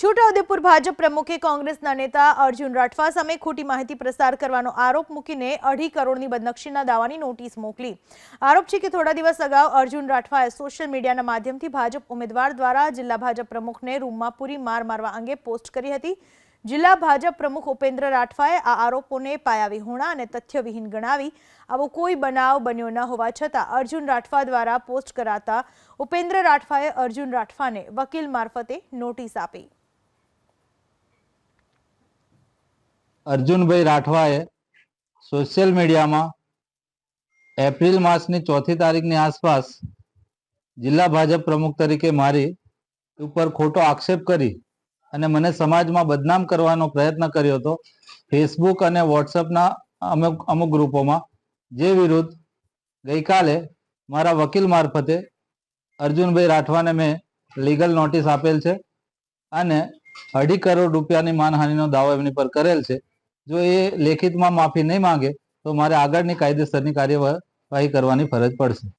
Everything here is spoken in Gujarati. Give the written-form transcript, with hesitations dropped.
છોટાઉદેપુર ભાજપ પ્રમુખે કોંગ્રેસના નેતા અર્જુન રાઠવા સામે ખોટી માહિતી પ્રસાર કરવાનો આરોપ મૂકીને 2.5 કરોડની બદનક્ષીના દાવાની નોટિસ મોકલી। આરોપ છે કે થોડા દિવસ અગાઉ અર્જુન રાઠવાએ સોશિયલ મીડિયાના માધ્યમથી ભાજપ ઉમેદવાર દ્વારા જિલ્લા ભાજપ પ્રમુખને રૂમમાં પૂરી માર મારવા અંગે પોસ્ટ કરી હતી। જિલ્લા ભાજપ પ્રમુખ ઉપેન્દ્ર રાઠવાએ આ આરોપોને પાયાવિહોણા અને તથ્યવિહીન ગણાવી આવો કોઈ બનાવ બન્યો ન હોવા છતાં અર્જુન રાઠવા દ્વારા પોસ્ટ કરાતા ઉપેન્દ્ર રાઠવાએ અર્જુન રાઠવાને વકીલ મારફતે નોટિસ આપી। अर्जुन भाई राठवाए सोशल मीडिया में एप्रिल मासनी 4 तारीखनी आसपास जिला भाजप प्रमुख तरीके मारी ऊपर खोटो आक्षेप करी अने मने समाज में बदनाम करवानो प्रयत्न कर्यो तो फेसबुक अने व्हाट्सएप ना अमुक ग्रुपों में जे विरुद्ध गई काले मारा वकील मार्फते अर्जुन भाई राठवा ने मैं लीगल नोटिस आपेल छे अने 2.5 करोड़ रूपियानी मानहानिनो दावो एमनी पर करेल छे। जो ये लेखित में माफी नहीं मांगे तो मारे आगळनी कायदेसरनी कार्यवाही करवानी फरज पड़शे।